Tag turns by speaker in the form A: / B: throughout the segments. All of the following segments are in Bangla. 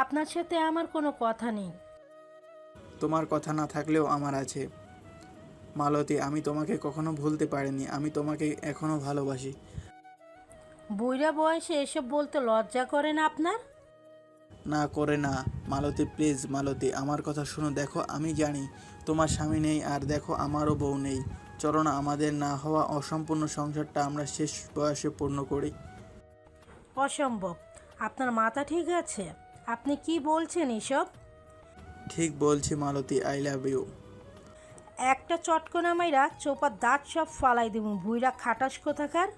A: আপনার সাথে আমার কোনো কথা নেই।
B: তোমার কথা না থাকলেও আমার আছে। মালতী, আমি তোমাকে কখনো ভুলতে পারিনি, আমি তোমাকে এখনো ভালোবাসি।
A: বুইড়া বয়সে এসব বলতে লজ্জা করে না আপনার?
B: না করে না। মালতী প্লিজ, মালতী আমার কথা শোনো। দেখো আমি জানি তোমার স্বামী নেই, আর দেখো আমারও বউ নেই। চলো না আমাদের না হওয়া অসম্পূর্ণ সংসারটা আমরা শেষ বয়সে পূর্ণ করি।
A: অসম্ভব। আপনার মাথা ঠিক আছে? আপনি কি বলছেন এসব?
B: ঠিক বলছি মালতী, আই লাভ ইউ।
A: একটা চটকনা মাইরা চোপার দাঁত সব ফালাই দেব, বুইড়া খাটাস কোথাকার।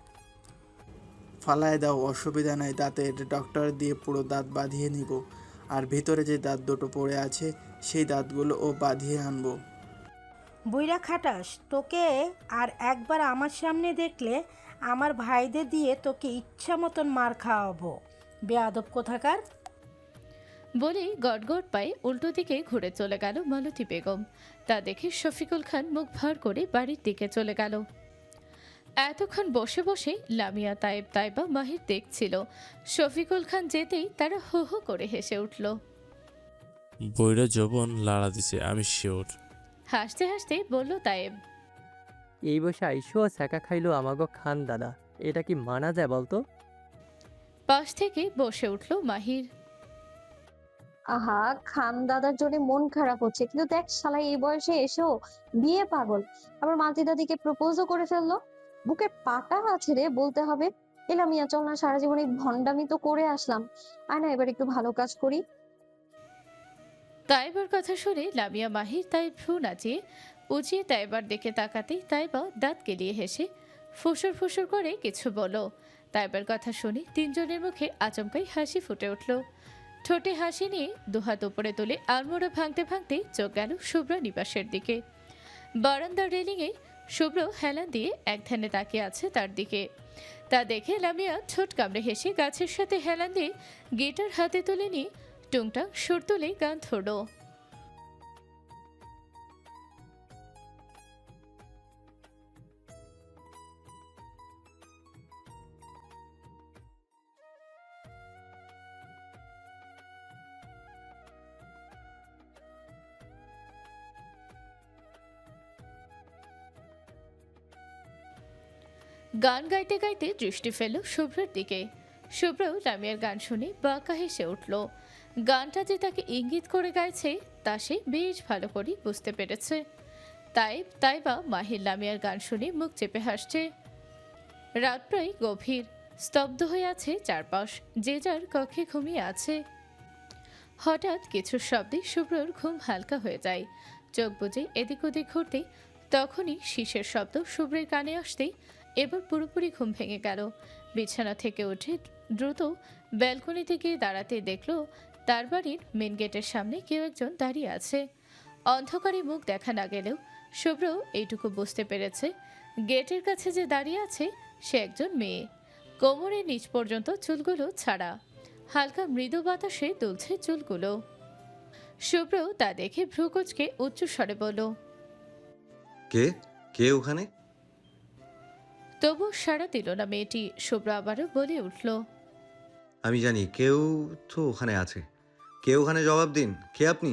B: ফালায় দাও, অসুবিধা নাই। দাঁতের ডক্টর দিয়ে পুরো দাঁত বাঁধিয়ে নিব, আর ভিতরে যে দাঁত দুটো পড়ে আছে সেই দাঁতগুলো ও বাঁধিয়ে আনবো।
A: বুইড়া খাটাস, তোকে আর একবার আমার সামনে দেখলে আমার ভাইদের দিয়ে তোকে ইচ্ছা মতন মার খাওয়াবো, বেয়াদব কোথাকার।
C: বলেই গটগট পায়ে উল্টো দিকে ঘুরে চলে গেল মালতী বেগম। তা দেখে শফিকুল খান মুখ ভার করে বাড়ির দিকে চলে গেল। এতক্ষণ বসে বসে লামিয়া, তায়েব, তাইবা, মাহির দেখছিল। শফিকুল খান যেতেই তারা হো হো করে হেসে উঠল।
D: বইরা যৌবন লাড়া দিছে, আমি শিওর।
C: হাসতে হাসতে বলল তায়েব।
E: এই বসে আইসো ছ্যাঁকা খাইলো আমাগো খান দাদা, এটা কি মানা যায় বলতো?
C: পাশ থেকে বসে উঠল মাহির।
F: আহা, খান দাদার জন্য মন খারাপ হচ্ছে, কিন্তু দেখ শালা এই বয়সে এসেও বিয়ে পাগল। আবার মালতী দাদিকে প্রপোজও করে ফেললো। বুকের পাটা আছে রে, বলতে হবে। এলাম মিয়া, চল না, সারা জীবন এই ভন্ডামি তো করে আসলাম। আয় না এবার একটু ভালো কাজ করি।
C: তাইবার কথা শুনে লামিয়া মাহির তাই ভ্রু নাচিয়ে উঁচিয়ে তাইবার দিকে তাকাতেই তাইবা দাঁত কেলিয়ে হেসে ফুসুর ফুসুর করে কিছু বলো। তাইবার কথা শুনে তিনজনের মুখে আচমকাই হাসি ফুটে উঠল। ঠোঁটে হাসি নিয়ে দুহাত উপরে তুলে আলমোড়া ভাঙতে ভাঙতে চোখ গেল শুভ্র নিবাসের দিকে। বারান্দার রেলিংয়ে শুভ্র হেলান দিয়ে এক ধ্যানে তাকিয়ে আছে তার দিকে। তা দেখে লামিয়া ঠোঁট কামড়ে হেসে গাছের সাথে হেলান দিয়ে গিটার হাতে তুলে নিয়ে টুংটাং সুর তুলে গান ধরল। গান গাইতে গাইতে দৃষ্টি ফেলল শুভ্রের দিকে। শুভ্র লামিয়ার গান শুনে বাঁকা হেসে উঠল। গানটা যে তাকে ইঙ্গিত করে গাইছে তা সে বেশ ভালো করে বুঝতে পেরেছে। তাইবা মাহির লামিয়ার গান শুনে মুখ চেপে হাসছে। রাত প্রায় গভীর, স্তব্ধ হয়ে আছে চারপাশ, যে যার কক্ষে ঘুমিয়ে আছে। হঠাৎ কিছু শব্দে শুভ্রর ঘুম হালকা হয়ে যায়। চোখ বুজে এদিক ওদিক ঘুরতে তখনই শীষের শব্দ শুভ্রের কানে আসতেই এবার পুরোপুরি ঘুম ভেঙে গেল। বিছানা থেকে উঠে দ্রুত ব্যালকনিতে গিয়ে দাঁড়াতে দেখল তার বাড়ির মেন গেটের সামনে কেউ একজন দাঁড়িয়ে আছে। অন্ধকারে মুখ দেখা না গেলেও শুভ্র এইটুকু বুঝতে পেরেছে গেটের কাছে যে দাঁড়িয়ে আছে সে একজন মেয়ে। কোমরের নিচ পর্যন্ত চুলগুলো ছাড়া, হালকা মৃদু বাতাসে দুলছে চুলগুলো। শুভ্র তা দেখে ভ্রুকুচকে উচ্চ স্বরে বলল,
G: কে কে ওখানে?
C: তবু সাড়া দিল না মেয়েটি। শুভ্র আবারও বলে উঠল,
G: আমি জানি কেউ তো ওখানে আছে। কে ওখানে, জবাব দিন, কে আপনি?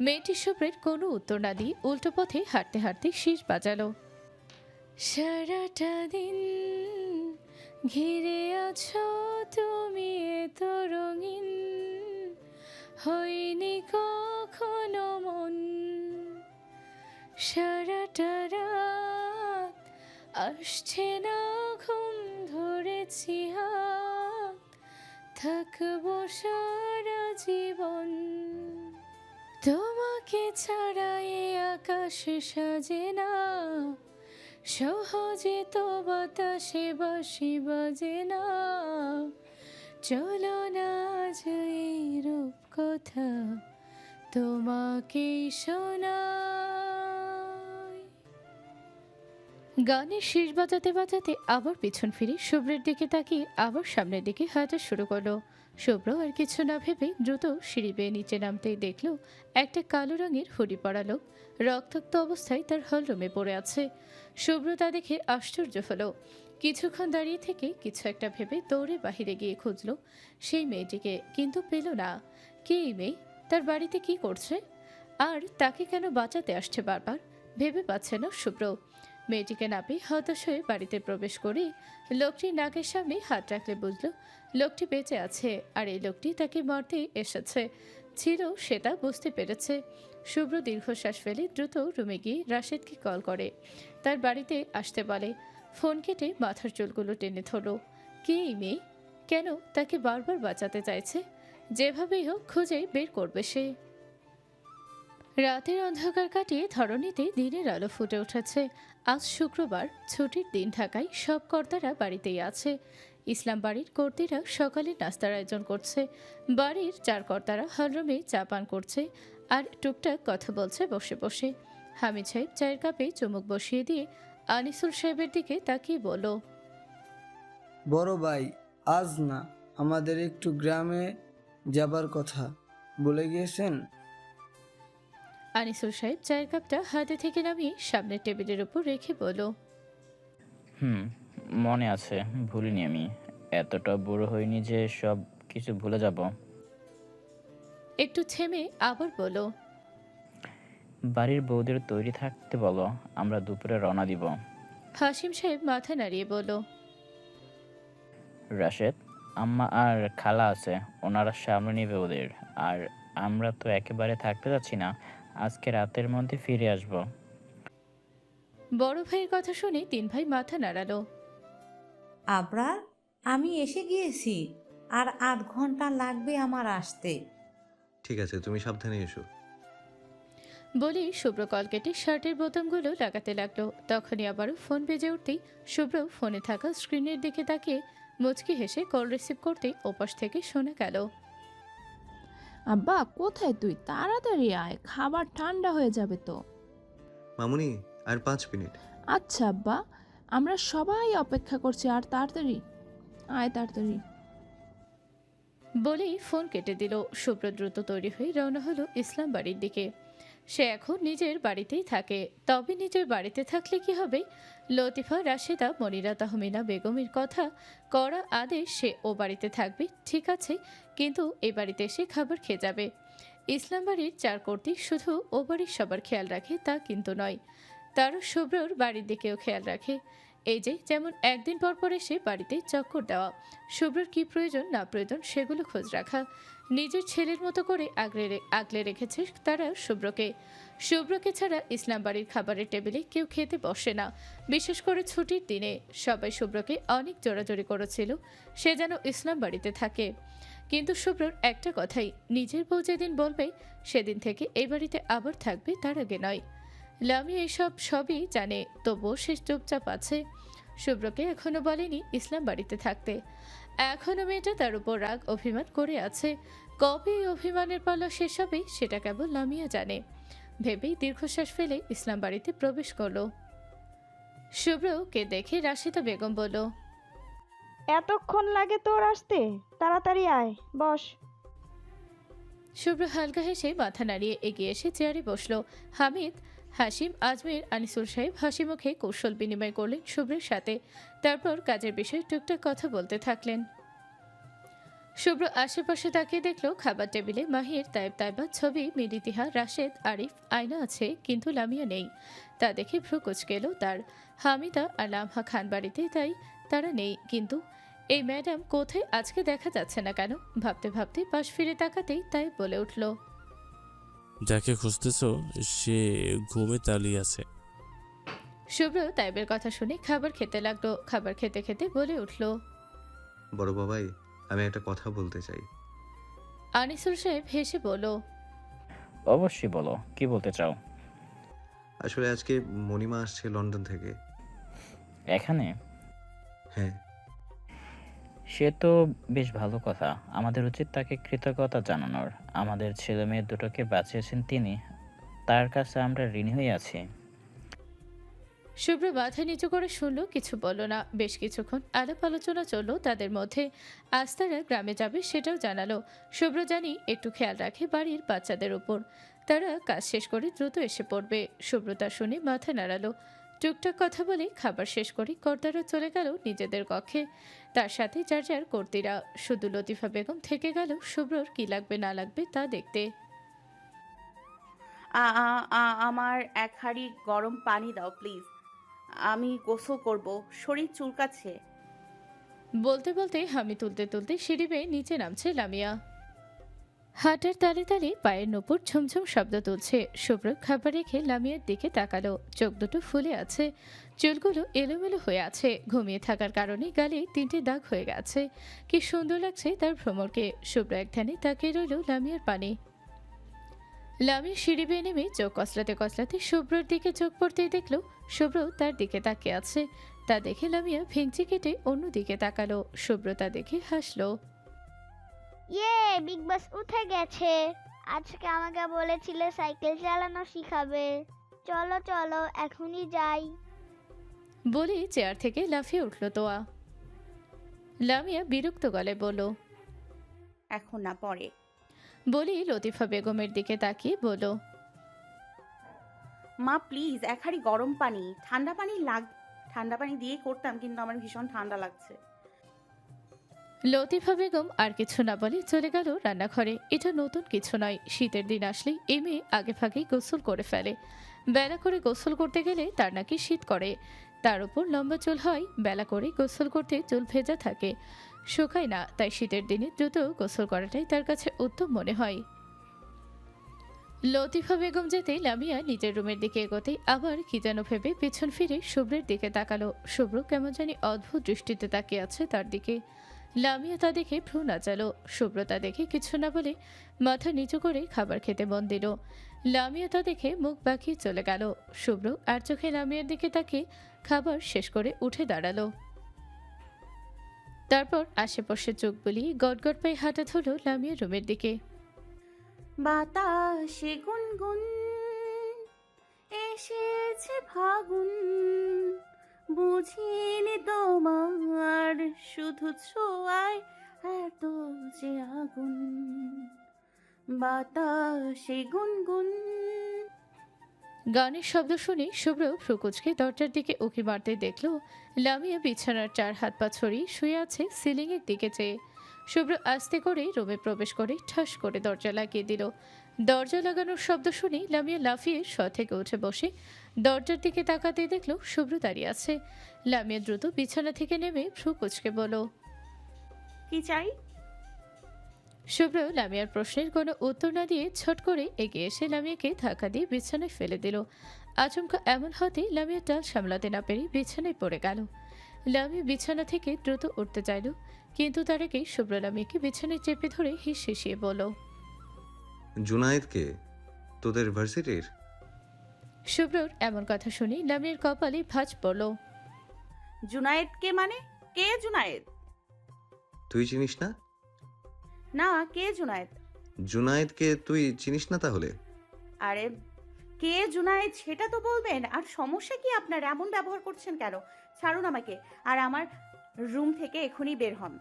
C: মেয়েটি শুভ্রের কোনো উত্তর না দিয়ে উল্টো পথে হাঁটতে হাঁটতে শীষ বাজালো। সারাটা দিন ঘিরে আছো তুমি এত রঙিন, হয়নি কখনো মন। সারাটা রাত আসছে না ঘুম, ধরেছি হাত, থাকবো সারা জীবন। তোমাকে ছাড়া এ আকাশ সাজে না, সহজে তো বাতাসে বাঁশি বাজে না। চলো না আজ এই রূপ কথা তোমাকেই শোনাই। গানের শেষ বাজাতে বাজাতে আবার পিছন ফিরে শুভ্রের দিকে তাকিয়ে আবার সামনের দিকে হাঁটা শুরু করলো। শুভ্র আর কিছু না ভেবে দ্রুত সিঁড়ি বেয়ে নিচে নামতেই দেখল একটা কালো রঙের হুডি পরা লোক রক্তাক্ত অবস্থায় তার হলরুমে পড়ে আছে। শুভ্র তা দেখে আশ্চর্য হলো। কিছুক্ষণ দাঁড়িয়ে থেকে কিছু একটা ভেবে দৌড়ে বাহিরে গিয়ে খুঁজল সেই মেয়েটিকে, কিন্তু পেল না। কে এই মেয়ে? তার বাড়িতে কি করছে? আর তাকে কেন বাঁচাতে আসছে বারবার ভেবে পাচ্ছে না শুভ্র। মেয়েটিকে না পেয়ে হতাশ হয়ে বাড়িতে প্রবেশ করে লোকটির নাকের সামনে হাত রাখলে বুঝল লোকটি বেঁচে আছে, আর এই লোকটি তাকে মারতে এসেছে ছিল সেটা বুঝতে পেরেছে। শুভ্র দীর্ঘশ্বাস ফেলে দ্রুত রুমে গিয়ে রাশেদকে কল করে, তার বাড়িতে আসতে বলে। ফোন কেটে মাথার চুলগুলো টেনে ধরল। কে এই মেয়ে? কেন তাকে বারবার বাঁচাতে চাইছে? যেভাবেই হোক খুঁজে বের করবে সে। রাতের অন্ধকার কাটিয়ে ধরণীতে দিনের আলো ফুটে উঠেছে। আজ শুক্রবার, ছুটির দিন থাকায় সব কর্তারা বাড়িতেই আছে। ইসলাম বাড়ির কর্তীরা সকালে নাস্তার আয়োজন করছে, বাড়ির চার কর্তারা হলরুমে চা পান করছে আর টুকটাক কথা বলছে বসে বসে। হামিদ সাহেব চায়ের কাপে চুমুক বসিয়ে দিয়ে আনিসুল সাহেবের দিকে তাকিয়ে বলল,
H: বড় ভাই, আজ না, আমাদের একটু গ্রামে যাবার কথা বলে গিয়েছেন।
C: আনিসুল সাহেব চায়ের কাপটা হাতে থেকে নামিয়ে সামনের টেবিলের উপর রেখে বলল,
I: মনে আছে, ভুলিনি আমি। এতটা বুড়ো হইনি যে সব কিছু ভুলে যাব।
C: একটু থেমে আবার বলল,
I: বাড়ির বউদের তৈরি থাকতে বলো, আমরা দুপুরে রওনা দিব।
C: হাসিম সাহেব মাথা নাড়িয়ে বলল,
I: রাশেদ, আম্মা আর খালা আছে, ওনারা সামনে নেবে ওদের। আর আমরা তো একেবারে থাকতে যাচ্ছি না, আজকে রাতের মধ্যে ফিরে আসব।
C: বড় ভাইয়ের কথা শুনে তিন ভাই মাথা নাড়ালো।
J: আবরার, আমি এসে গিয়েছি, আর ৮ ঘন্টা লাগবে আমার আসতে।
G: ঠিক আছে, তুমি সাবধানে এসো।
C: বলেই শুভ্র কল কেটে শার্টের বোতামগুলো লাগাতে লাগলো। তখনই আবারও ফোন বেজে উঠতেই শুভ্র ফোনে থাকা স্ক্রিনের দিকে তাকিয়ে মুচকি হেসে কল রিসিভ করতেই ওপাশ থেকে শোনা গেল,
K: আব্বা কোথায় তুই? তাড়াতাড়ি আয়, খাবার ঠান্ডা হয়ে যাবে তো।
G: মামুনি, আর 5 মিনিট।
K: আচ্ছা আব্বা, আমরা সবাই অপেক্ষা করছি, আর তাড়াতাড়ি আয়, তাড়াতাড়ি।
C: বলেই ফোন কেটে দিল। শুভ্র দ্রুত তৈরি হয়ে রওনা হলো ইসলাম বাড়ির দিকে। সে এখন নিজের বাড়িতেই থাকে। তবে নিজের বাড়িতে থাকলে কি হবে? লতিফা, রাশেদা, মনিরা, তাহমিনা বেগমের কথা করা আদেশ সে ও বাড়িতে থাকবে, ঠিক আছে, কিন্তু এ বাড়িতে এসে খাবার খেয়ে যাবে। ইসলাম বাড়ির চার কর্তৃক শুধু ও বাড়ির সবার খেয়াল রাখে তা কিন্তু নয়, তারও শুভ্রর বাড়ির দিকেও খেয়াল রাখে। এই যে যেমন একদিন পর পর এসে বাড়িতে চক্কর দেওয়া, শুভ্রর কী প্রয়োজন না প্রয়োজন সেগুলো খোঁজ রাখা, নিজের ছেলের মতো করে আগলে রেখেছে তারা শুভ্রকে। শুভ্রকে ছাড়া ইসলাম বাড়ির খাবারের টেবিলে কেউ খেতে বসে না। বিশেষ করে ছুটির দিনে সবাই শুভ্রকে অনেক জোরাজোরি করেছিল সে যেন ইসলাম বাড়িতে থাকে। কিন্তু শুভ্রর একটা কথাই, নিজের বউ যেদিন বলবে সেদিন থেকে এই বাড়িতে আবার থাকবে, তার আগে নয়। লামিয়া এসব সবই জানে, তবুও সে চুপচাপ আছে। শুভ্রকে এখনো বলেনি ইসলাম বাড়িতে থাকতে। এখনো মেয়েটা তার উপর রাগ অভিমান করে আছে। কবে এই অভিমানের পালা শেষ হবে সেটা কেবল লামিয়া জানে। ভেবেই দীর্ঘশ্বাস ফেলে ইসলাম বাড়িতে প্রবেশ করলো। শুভ্রকে দেখে রাশিদা বেগম বলল,
L: এতক্ষণ লাগে তোর আসতে? তাড়াতাড়ি আয়, বস।
C: শুভ্র হালকা হেসে মাথা নাড়িয়ে এগিয়ে এসে চেয়ারে বসলো। হামিদ, হাসিম, আজমের, আনিসুল সাহেব হাসি মুখে কৌশল বিনিময় করলেন শুভ্রের সাথে। তারপর কাজের বিষয়ে টুকটাক কথা বলতে থাকলেন। শুভ্র আশেপাশে তাকিয়ে দেখলো খাবার টেবিলে মাহির, তাইব, তাইবা, ছবি, মিলিতিহা, রাশেদ, আরিফ, আয়না আছে, কিন্তু লামিয়া নেই। তা দেখে ভ্রু কুঁচকে এলো তার। হামিদা আর লামহা খান বাড়িতে, তাই তারা নেই। কিন্তু এই ম্যাডাম কোথায় আজকে দেখা যাচ্ছে না কেন? ভাবতে ভাবতে পাশ ফিরে তাকাতেই তাই বলে উঠল,
D: যাকে খুঁজতেছ সে ঘুমে তালিয়ে আছে।
C: শুভ্র তাইবের কথা শুনে খাবার খেতে লাগলো। খাবার খেতে খেতে বলে উঠল,
G: বড় বাবাই, আমি একটা কথা বলতে চাই।
C: আনিসুল সাহেব হেসে বলল,
I: অবশ্যই বলো, কি বলতে চাও?
G: আসলে আজকে মণিমা আসছে লন্ডন থেকে।
I: এখানে?
G: হ্যাঁ।
I: সে তো বেশ ভালো কথা, আমাদের উচিত তাকে কৃতজ্ঞতা জানানোর। আমাদের ছেলে মেয়ে দুটোকে বাঁচিয়েছেন তিনি, তার কাছে আমরা ঋণী হয়ে আছি।
C: শুভ্র মাথা নিচু করে শুনল, কিছু বলল না। বেশ কিছুক্ষণ আলাপ আলোচনা চললো তাদের মধ্যে। আজ তারা গ্রামে যাবে সেটাও জানালো। শুভ্র জানি একটু খেয়াল রাখে বাড়ির বাচ্চাদের উপর, তারা কাজ শেষ করে দ্রুত এসে পড়বে। শুভ্র তা শুনে মাথা নাড়ালো। টুকটাক কথা বলে খাবার শেষ করে কর্তারা চলে গেল নিজেদের কক্ষে। তার সাথে যার যার কর্তীরা। শুধু লতিফা বেগম থেকে গেল শুভ্রর কি লাগবে না লাগবে তা দেখতে।
M: আমার এক হাঁড়ি গরম পানি দাও প্লিজ, আমি গোসল করব, শরীর চুলকাচ্ছে।
C: বলতে বলতে হামি তুলতে তুলতে সিঁড়ি বেয়ে নিচে নামছে লামিয়া। হাঁটার তালে তালে পায়ের নপুর ঝুমঝুম শব্দ তুলছে। শুভ্র খাবার রেখে লামিয়ার দিকে তাকালো। চোখ দুটো ফুলে আছে, চুলগুলো এলোমেলো হয়ে আছে। ঘুমিয়ে থাকার কারণে গালে 3টে দাগ হয়ে গেছে। কি সুন্দর লাগছে তার ভ্রমরকে। শুভ্র এক ধ্যানে তাকিয়ে রইল লামিয়ার পানে। লামিয়া সিঁড়ি বেয়ে নেমে চোখ কসলাতে কসলাতে শুভ্রর দিকে চোখ পড়তেই দেখলো শুভ্র তার দিকে তাকিয়ে আছে। তা দেখে লামিয়া ভেঙচি কেটে অন্যদিকে তাকালো। শুভ্র তা দেখে হাসলো।
N: ইয়ে, বিগ বস উঠে গেছে। আজকে আমাকে বলেছিলে সাইকেল চালানো শিখাবে। চলো চলো এখনই যাই।
C: বলে চেয়ার থেকে লাফিয়ে উঠল তোয়া। লামিয়া বিরক্ত গলায় বলল,
M: এখন না, পরে।
C: বলি লতিফা বেগমের দিকে তাকিয়ে বলল,
M: মা প্লিজ এক হাঁড়ি গরম পানি, ঠান্ডা পানি দিয়ে করতাম, কিন্তু আমার ভীষণ ঠান্ডা লাগছে।
C: লতিফা বেগম আর কিছু না বলে চলে গেল রান্নাঘরে। এটা নতুন কিছু নয়, শীতের দিন আসলেই এই মেয়ে আগে ভাগেই গোসল করে ফেলে। বেলা করে গোসল করতে গেলে তার নাকি শীত করে। তার উপর লম্বা চুল হয়, বেলা করে গোসল করতে চুল ভেজা থাকে, শুকায় না। তাই শীতের দিনে দ্রুত গোসল করাটাই তার কাছে উত্তম মনে হয়। লতিফা বেগম যেতে লামিয়া নিজের রুমের দিকে এগোতেই আবার কি যেন ভেবে পেছন ফিরে শুভ্রের দিকে তাকালো। শুভ্র কেমন জানি অদ্ভুত দৃষ্টিতে তাকিয়ে আছে তার দিকে। লামিয়া তা দেখে ভ্রু নাচালো। শুভ্র তা দেখে কিছু না বলে মাথা নিচু করে খাবার খেতে মন দিল। লামিয়া তা দেখে মুখ বাঁকিয়ে চলে গেল। শুভ্র আর চোখে লামিয়ার দিকে তাকিয়ে খাবার শেষ করে উঠে দাঁড়ালো। তারপর আশেপাশে চোখ বুলিয়ে গটগট পায়ে হাঁটা ধরল লামিয়ার রুমের দিকে।
M: বাতাসে গুনগুন এসেছে ফাগুন, বুঝিনি তোমার শুধু ছোঁয়ায় এত যে আগুন। বাতাসে গুনগুন।
C: গানের শব্দ শুনে শুভ্র ফ্রুকুচকে দরজার দিকে উঁকি মারতে দেখল লামিয়া বিছানার 4 হাত পা ছড়িয়ে শুয়ে আছে সিলিংয়ের দিকে চেয়ে। শুভ্র আস্তে করে রুমে প্রবেশ করে ঠাস করে দরজা লাগিয়ে দিল। দরজা লাগানোর শব্দ শুনে লামিয়া লাফিয়ে থেকে উঠে বসে দরজার দিকে তাকাতেই দেখল শুভ্র দাঁড়িয়ে আছে। লামিয়া দ্রুত বিছানা থেকে নেমে ফ্রুকুচকে বলল,
M: কি চাই?
C: শুভ্র লামিয়ার প্রশ্নের কোনো উত্তর না দিয়ে ছট করে এগিয়ে এসে লামিয়াকে ধাক্কা দিয়ে বিছানায় ফেলে দিল। আচমকা এমন হতে লামিয়া টাল সামলাতে না পেরে বিছানায় পড়ে গেল। লামিয়া বিছানা থেকে দ্রুত উঠতে চাইল, কিন্তু তার আগেই শুভ্র লামিয়াকে বিছানায় চেপে ধরে হিসিয়ে বলল,
G: জুনায়েদকে তোদের ভার্সিটির?
C: শুভ্রর এমন কথা শুনে লামিয়ার কপালে ভাঁজ পড়ল।
M: জুনায়েদকে মানে? কে জুনায়েদ?
G: তুই চিনিস না?
M: না, কে জুনায়েদ?
G: জুনায়েদকে তুই চিনিস না তাহলে?
M: আরে কে জুনায়েদ সেটা তো বলবেন। আর সমস্যা কি আপনার? এমন ব্যবহার করছেন কেন? ছাড়ুন আমাকে, আর আমার রুম থেকে এখনই বের হন।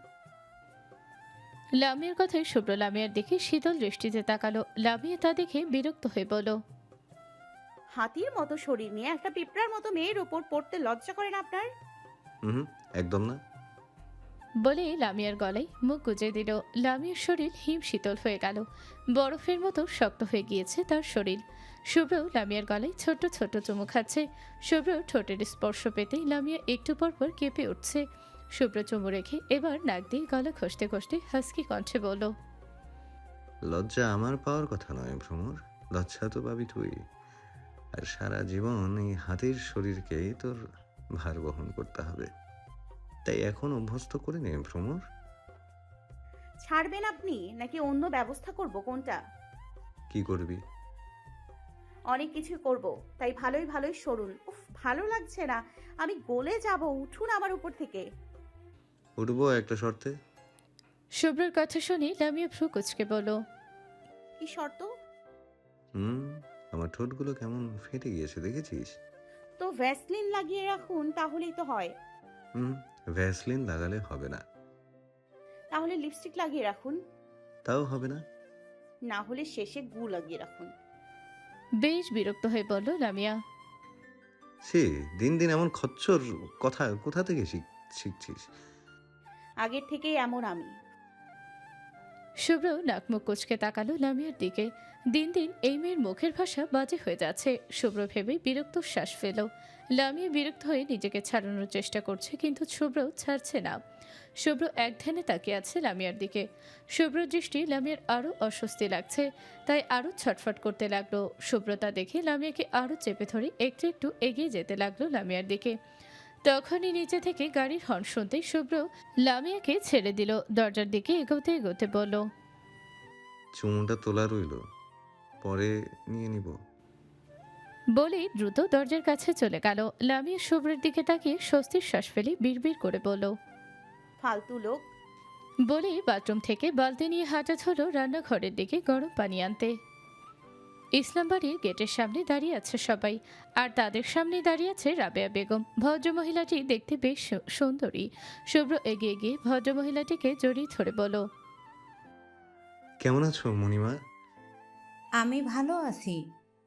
C: লামিয়ার কথায় শুভ্র লামিয়ার দিকে শীতল দৃষ্টিতে তাকালো। লামিয়া তা দেখে বিরক্ত হয়ে বলল,
M: হাতির মতো শরীর নিয়ে একটা পিঁপড়ার মতো মেয়ের উপর পড়তে লজ্জা করেন আপনার?
G: একদম না।
C: বলে লামিয়ার গলায় মুখ গুজে দিল। লামিয়ার শরীর হিম শীতল হয়ে গেল, বরফের মতো শক্ত হয়ে গিয়েছে তার শরীর। শুভ্র লামিয়ার গলায় ছোট ছোট চুমু খাচ্ছে। শুভ্র ঠোঁটের স্পর্শ পেতেই লামিয়া একটু পরপর কেঁপে উঠছে। শুভ্র চুমু রেখে এবার নাক দিয়ে গলা ঘষতে ঘষতে হাসকি কণ্ঠে বলল,
G: লজ্জা আমার পাওয়ার কথা নয় ভ্রমর, লজ্জা তো পাবি তুই। আর সারা জীবন এই হাতির শরীরকেই তোর ভার বহন করতে হবে। তাই এখন অভ্যস্ত করে নে ভ্রমর।
M: ছাড়বেন আপনি নাকি অন্য ব্যবস্থা করব? কোনটা?
G: কি করবি?
M: অনেক কিছু করব, তাই ভালোই ভালোই সরুন। উফ, ভালো লাগছে না, আমি গলে যাব। উঠুন আমার উপর থেকে।
G: উঠবো একটা শর্তে।
C: শুভ্রের কথা শুনে লামিয়া ভ্রু কুচকে বলল,
M: কি শর্ত?
G: আমার ঠোঁটগুলো কেমন ফেটে গিয়েছে দেখেছিস?
M: তো ভ্যাসলিন লাগিয়ে রাখুন, তাহলেই তো হয়।
G: ভ্যাসলিন লাগালে হবে না।
M: তাহলে লিপস্টিক লাগিয়ে রাখুন।
G: তাও হবে না।
M: না হলে শেষে গু লাগিয়ে রাখুন।
C: বেশ বিরক্ত হয়ে বলল লামিয়া।
G: সে দিন দিন এমন খচ্চর কথা কোথা থেকে শিখছিস?
M: আগের থেকেই এমন আমি।
C: শুভ্র নাকমুখ কুচকে তাকালো লামিয়ার দিকে। দিন দিন এই মেয়ের মুখের ভাষা বাজে হয়ে যাচ্ছে। শুভ্র ভেবে বিরক্ত শ্বাস ফেল। লামিয়া বিরক্ত হয়ে নিজেকে ছাড়ানোর চেষ্টা করছে, কিন্তু শুভ্র ছাড়ছে না। শুভ্র এক ধ্যানে তাকিয়ে আছে লামিয়ার দিকে। শুভ্র দৃষ্টি লামিয়ার আরও অস্বস্তি লাগছে, তাই আরও ছটফট করতে লাগলো। শুভ্র তা দেখে লামিয়াকে আরও চেপে ধরে একটু একটু এগিয়ে যেতে লাগলো লামিয়ার দিকে। তখনই নিচে থেকে গাড়ির হর্ন শুনতেই শুভ্র লামিয়াকে ছেড়ে দিল। দরজার দিকে এগোতে এগোতে বলল,
G: চুমুটা তোলা রইল, পরে নিয়ে নিব।
C: বলেই দ্রুত দরজার কাছে চলে গেল। লামিয়া শুভ্রের দিকে তাকিয়ে স্বস্তির শ্বাস ফেলে বিড়বিড় করে বলল,
M: ফালতু লোক।
C: বলেই বাথরুম থেকে বালতি নিয়ে হাঁটা ধরল রান্নাঘরের দিকে গরম পানি আনতে। ইসলাম বাড়ির গেটের সামনে দাঁড়িয়ে আছে সবাই, আর তাদের সামনে দাঁড়িয়ে আছে রাবেয়া বেগম। ভদ্রমহিলাটি দেখতে বেশ সুন্দরী। শুভ্র এগিয়ে গিয়ে ভদ্রমহিলাটিকে জড়িয়ে ধরে বলল,
G: কেমন আছো মণিমা?
J: আমি ভালো আছি,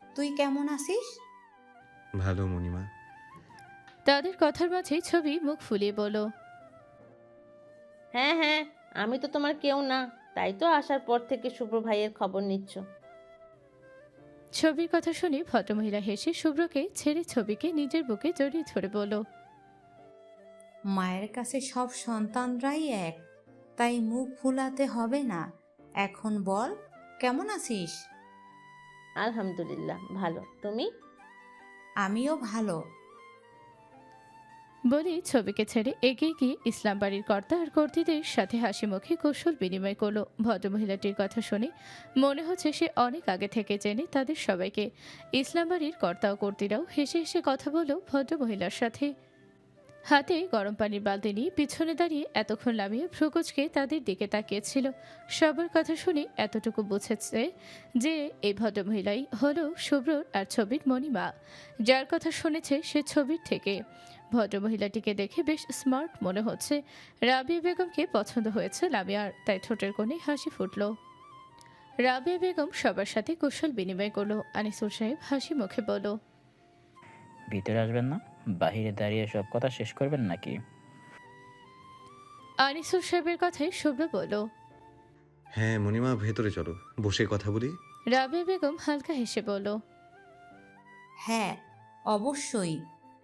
J: তুই কেমন আছিস?
G: ভালো মণিমা।
C: তাদের কথার মাঝেই ছবি মুখ ফুলিয়ে বলল,
O: হ্যাঁ হ্যাঁ, আমি তো তোমার কেউ না, তাই তো আসার পর থেকে শুভ্র ভাইয়ের খবর নিচ্ছ।
C: ছবির কথা শুনে ভদ্রমহিলা হেসে শুভ্রকে ছেড়ে ছবিকে নিজের বুকে জড়িয়ে ধরে বলল,
J: মায়ের কাছে সব সন্তানরাই এক, তাই মুখ ফুলাতে হবে না। এখন বল, কেমন আছিস?
O: আলহামদুলিল্লাহ ভালো, তুমি?
J: আমিও ভালো।
C: বলে ছবিকে ছেড়ে এগিয়ে গিয়ে ইসলাম বাড়ির কর্তা আর কর্তীদের সাথে হাসি মুখে কৌশল বিনিময় করলো। ভদ্রমহিলাটির কথা শুনে মনে হচ্ছে সে অনেক আগে থেকে চেনে তাদের সবাইকে। ইসলাম বাড়ির কর্তা ও কর্তীরাও হেসে হেসে কথা বলল ভদ্রমহিলার সাথে। হাতে গরম পানির বালতি নিয়ে পিছনে দাঁড়িয়ে এতক্ষণ লামিয়ে ভ্রুকুচকে তাদের দিকে তাকিয়েছিল। সবার কথা শুনে এতটুকু বুঝেছে যে এই ভদ্রমহিলাই হলো শুভ্রর আর ছবির মণিমা। যার কথা শুনেছে সে ছবির থেকে। ভদ্রমহিলাটিকে দেখে বেশ স্মার্ট মনে হচ্ছে। রাবিয়া বেগমকে পছন্দ হয়েছে লামিয়ার, তাই ঠোঁটের কোণে হাসি ফুটল। রাবিয়া বেগম সবার সাথে কুশল বিনিময় করলো। আনিসুর সাহেব হাসি মুখে বলল,
I: ভিতরে আসবেন না? বাহিরে দাঁড়িয়ে সব কথা শেষ করবেন নাকি?
C: আনিসুর সাহেবের কথায় শুভ্র বলল,
G: হ্যাঁ মণিমা, ভেতরে চলো, বসে কথা বলি।
C: রাবিয়া বেগম হালকা হেসে বলল,
J: হ্যাঁ অবশ্যই,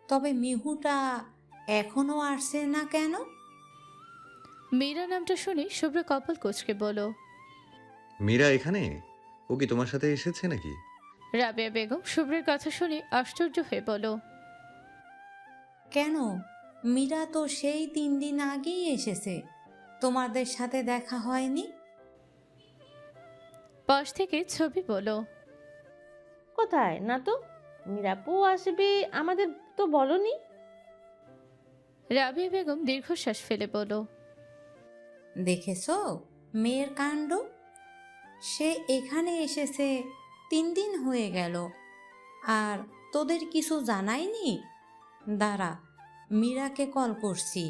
J: তবে মিহুটা এখনো আসছে না কেন?
C: মীরা নামটা শুনে শুভ্র কপাল কুঁচকে বলল,
G: মীরা এখানে? ও কি তোমার সাথে এসেছে নাকি?
C: রাবিয়া বেগম শুভ্রের কথা শুনে আশ্চর্য হয়ে বলল,
J: কেন, মীরা তো সেই 3 দিন আগেই এসেছে, তোমাদের সাথে দেখা হয়নি?
C: পাশ থেকে ছবি বলল,
O: কোথায় না তো, মিরাপু আসবে আমাদের তো বলনি।
C: রাবিয়া বেগম দীর্ঘশ্বাস ফেলে বলল,
J: দেখেছো মেয়ের কাণ্ড, সে এখানে এসেছে 3 দিন হয়ে গেল আর তোদের কিছু জানায়নি। দাঁড়া, মীরাকে কল করছি।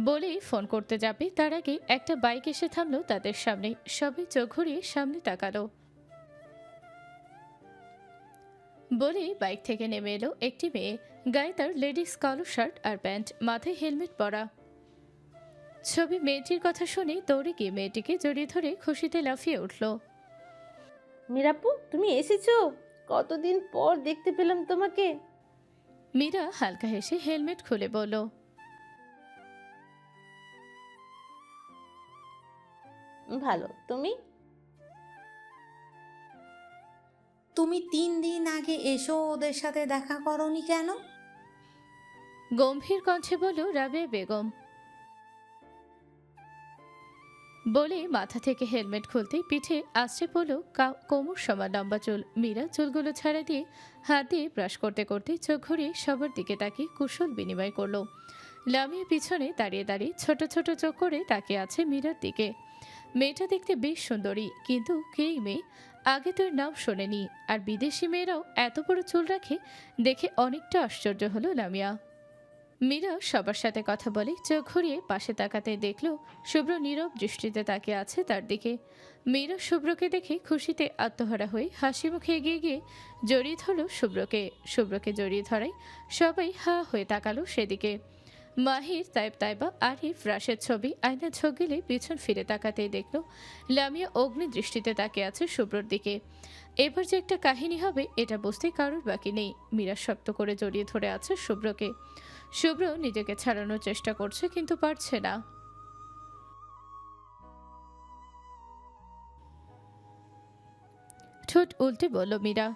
C: বলেই ফোন করতে যাবে তার আগে একটা বাইক এসে থামলো তাদের সামনে। সবাই চোখ ঘুরিয়ে সামনে তাকালো। বলেই বাইক থেকে নেমে এলো একটি মেয়ে। গায়ে তার লেডিস কালো শার্ট আর প্যান্ট, মাথায় হেলমেট পরা। ছবি মেয়েটির কথা শুনে দৌড়ে গিয়ে মেয়েটিকে জড়িয়ে ধরে খুশিতে লাফিয়ে উঠল।
O: মিরাপু, তুমি এসেছো, কতদিন পর দেখতে পেলাম তোমাকে।
C: মীরা হালকা হেসে হেলমেট খুলে বলল,
O: ভালো, তুমি?
J: তুমি 3 দিন আগে এসো ওদের সাথে দেখা করনি কেন?
C: গম্ভীর কণ্ঠে বলল রাবিয়া বেগম। বলে মাথা থেকে হেলমেট খুলতেই পিঠে আছড়ে পড়ল কোমর সমান লম্বা চুল। মীরা চুলগুলো ছাড়া দিয়ে হাত দিয়ে ব্রাশ করতে করতে চোখ ঘুরিয়ে সবার দিকে তাকিয়ে কুশল বিনিময় করলো। লামিয়া পিছনে দাঁড়িয়ে দাঁড়িয়ে ছোট ছোট চোখ করে তাকিয়ে আছে মীরার দিকে। মেয়েটা দেখতে বেশ সুন্দরী, কিন্তু কেই মেয়ে, আগে তোর নাম শোনেনি। আর বিদেশি মেয়েরাও এত বড় চুল রাখে দেখে অনেকটা আশ্চর্য হলো লামিয়া। মীরা সবার সাথে কথা বলে চোখ ঘুরিয়ে পাশে তাকাতে দেখলো শুভ্র নীরব দৃষ্টিতে তাকিয়ে আছে তার দিকে। মীরা শুভ্রকে দেখে খুশিতে আত্মহারা হয়ে হাসি মুখে এগিয়ে গিয়ে জড়িয়ে ধরল শুভ্রকে জড়িয়ে ধরায় সবাই হা হয়ে তাকালো সেদিকে। মাহির, তাইবা, আরিফ, রাশেদ ছবি আয়না ঝোঁক গেলে পিছন ফিরে তাকাতেই দেখলো লামিয়া অগ্নি দৃষ্টিতে তাকিয়ে আছে শুভ্রর দিকে। এবার যে একটা কাহিনী হবে এটা বুঝতে কারোর বাকি নেই। মীরা শক্ত করে জড়িয়ে ধরে আছে শুভ্রকে। শুভ্র নিজেকে ছাড়ানোর চেষ্টা করছে কিন্তু পারছে না। ঠোঁট উল্টে বলল মীরা,